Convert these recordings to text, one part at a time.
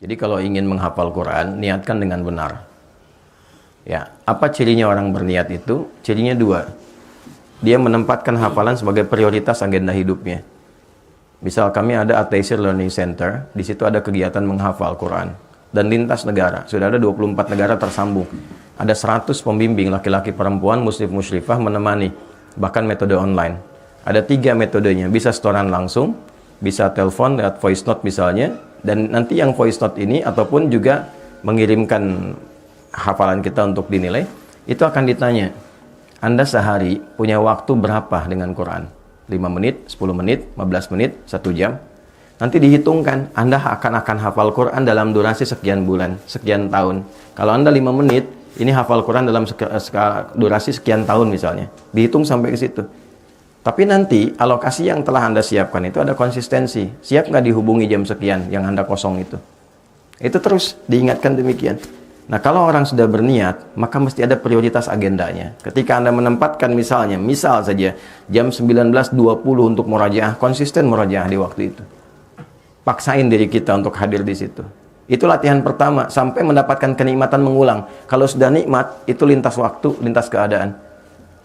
Jadi kalau ingin menghafal Quran, niatkan dengan benar. Ya, apa cirinya orang berniat itu? Cirinya dua. Dia menempatkan hafalan sebagai prioritas agenda hidupnya. Misal kami ada At-Taisir Learning Center, di situ ada kegiatan menghafal Quran. Dan lintas negara, sudah ada 24 negara tersambung. Ada 100 pembimbing laki-laki perempuan, muslim muslimah menemani. Bahkan metode online. Ada 3 metodenya, bisa setoran langsung, bisa telepon lewat voice note misalnya, dan nanti yang voice note ini ataupun juga mengirimkan hafalan kita untuk dinilai, itu akan ditanya, Anda sehari punya waktu berapa dengan Quran? 5 menit, 10 menit, 15 menit, 1 jam. Nanti dihitungkan, Anda akan hafal Quran dalam durasi sekian bulan, sekian tahun. Kalau Anda 5 menit, ini hafal Quran dalam durasi sekian tahun misalnya. Dihitung sampai ke situ. Tapi nanti alokasi yang telah Anda siapkan itu ada konsistensi. Siap nggak dihubungi jam sekian yang Anda kosong itu? Itu terus diingatkan demikian. Nah, kalau orang sudah berniat, maka mesti ada prioritas agendanya. Ketika Anda menempatkan misal saja jam 19.20 untuk murajaah, konsisten murajaah di waktu itu. Paksain diri kita untuk hadir di situ. Itu latihan pertama sampai mendapatkan kenikmatan mengulang. Kalau sudah nikmat, itu lintas waktu, lintas keadaan.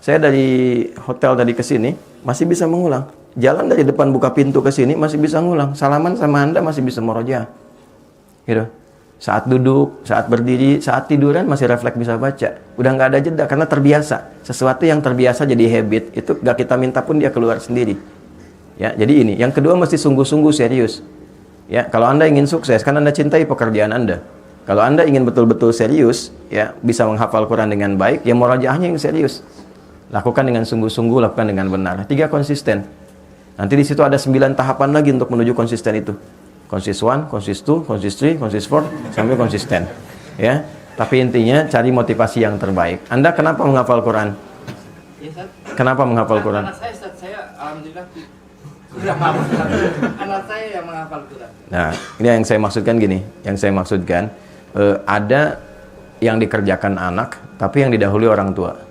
Saya dari hotel tadi ke sini masih bisa mengulang. Jalan dari depan buka pintu ke sini masih bisa mengulang. Salaman sama Anda masih bisa murojaah. Gitu. Saat duduk, saat berdiri, saat tiduran masih refleks bisa baca. Udah nggak ada jeda karena terbiasa. Sesuatu yang terbiasa jadi habit, itu nggak kita minta pun dia keluar sendiri. Ya, jadi ini. Yang kedua mesti sungguh-sungguh serius. Ya, kalau Anda ingin sukses, kan Anda cintai pekerjaan Anda. Kalau Anda ingin betul-betul serius, ya bisa menghafal Quran dengan baik, ya murojaahnya yang serius. Lakukan dengan sungguh-sungguh, lakukan dengan benar. 3 konsisten. Nanti di situ ada 9 tahapan lagi untuk menuju konsisten itu. Konsis 1, konsis 2, konsis 3, konsis 4, sampai konsisten. Ya. Tapi intinya cari motivasi yang terbaik. Anda kenapa menghafal Quran? Kenapa menghafal Quran? Anak saya alhamdulillah sudah mampu. Anak saya yang menghafal Quran. Nah, ini yang saya maksudkan gini. Yang saya maksudkan ada yang dikerjakan anak, tapi yang didahului orang tua.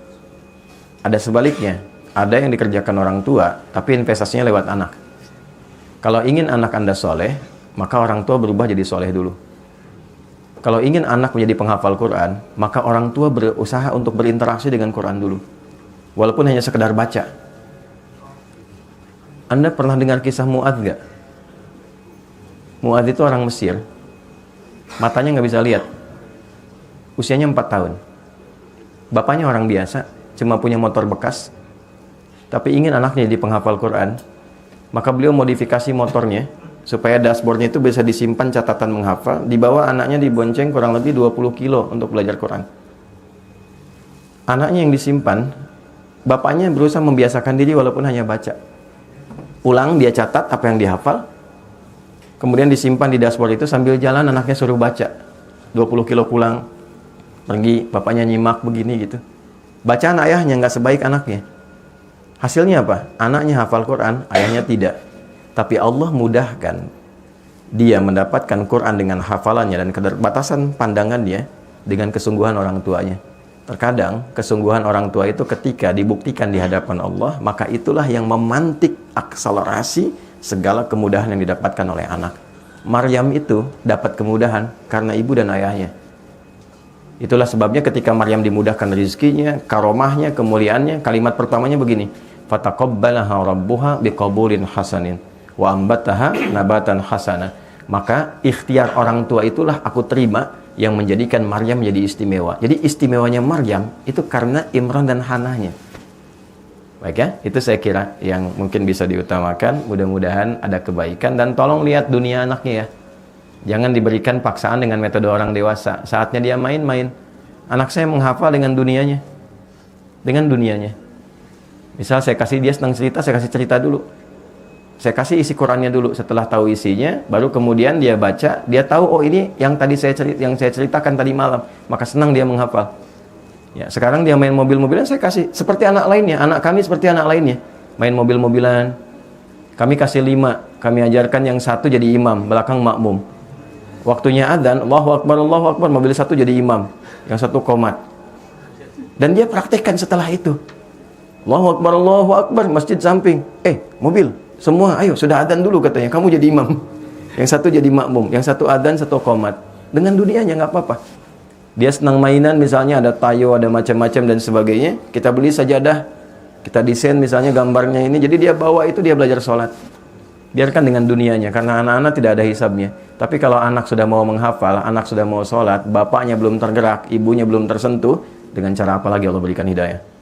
Ada sebaliknya, ada yang dikerjakan orang tua, tapi investasinya lewat anak. Kalau ingin anak Anda soleh, maka orang tua berubah jadi soleh dulu. Kalau ingin anak menjadi penghafal Quran, maka orang tua berusaha untuk berinteraksi dengan Quran dulu. Walaupun hanya sekedar baca. Anda pernah dengar kisah Mu'adz nggak? Mu'adz itu orang Mesir. Matanya nggak bisa lihat. Usianya 4 tahun. Bapaknya orang biasa, cuma punya motor bekas, tapi ingin anaknya jadi penghafal Quran, maka beliau modifikasi motornya supaya dashboardnya itu bisa disimpan catatan menghafal, dibawa anaknya dibonceng kurang lebih 20 kilo untuk belajar Quran. Anaknya yang disimpan, bapaknya berusaha membiasakan diri walaupun hanya baca. Pulang dia catat apa yang dihafal, kemudian disimpan di dashboard itu, sambil jalan anaknya suruh baca. 20 kilo pulang, pergi, bapaknya nyimak begini gitu. Bacaan ayahnya nggak sebaik anaknya. Hasilnya apa? Anaknya hafal Quran, ayahnya tidak. Tapi Allah mudahkan dia mendapatkan Quran dengan hafalannya dan keterbatasan pandangan dia dengan kesungguhan orang tuanya. Terkadang kesungguhan orang tua itu ketika dibuktikan di hadapan Allah, maka itulah yang memantik akselerasi segala kemudahan yang didapatkan oleh anak. Maryam itu dapat kemudahan karena ibu dan ayahnya. Itulah sebabnya ketika Maryam dimudahkan rezekinya, karomahnya, kemuliaannya, kalimat pertamanya begini, fataqabbalaha rabbuha biqabulin hasanin wa ambataha nabatan hasana. Maka ikhtiar orang tua itulah aku terima yang menjadikan Maryam menjadi istimewa. Jadi istimewanya Maryam itu karena Imran dan Hanahnya. Baik ya, itu saya kira yang mungkin bisa diutamakan. Mudah-mudahan ada kebaikan, dan tolong lihat dunia anaknya ya. Jangan diberikan paksaan dengan metode orang dewasa. Saatnya dia main-main. Anak saya menghafal dengan dunianya. Dengan dunianya. Misal saya kasih dia senang cerita, saya kasih cerita dulu. Saya kasih isi Qurannya dulu. Setelah tahu isinya, baru kemudian dia baca. Dia tahu, oh ini yang saya ceritakan tadi malam. Maka senang dia menghafal. Ya, sekarang dia main mobil-mobilan, saya kasih. Seperti anak lainnya. Anak kami seperti anak lainnya. Main mobil-mobilan. Kami kasih 5. Kami ajarkan yang 1 jadi imam, belakang makmum. Waktunya adzan, Allahu Akbar, mobil 1 jadi imam, yang 1 komat. Dan dia praktekkan setelah itu. Allahu Akbar, masjid samping. Mobil, semua, ayo, sudah adzan dulu katanya, kamu jadi imam. Yang satu jadi makmum, yang satu adzan, satu qomat. Dengan dunianya nggak apa-apa. Dia senang mainan, misalnya ada tayo, ada macam-macam dan sebagainya. Kita beli sajadah, kita desain misalnya gambarnya ini. Jadi dia bawa itu, dia belajar sholat. Biarkan dengan dunianya, karena anak-anak tidak ada hisabnya. Tapi kalau anak sudah mau menghafal, anak sudah mau sholat, bapaknya belum tergerak, ibunya belum tersentuh, dengan cara apa lagi Allah berikan hidayah?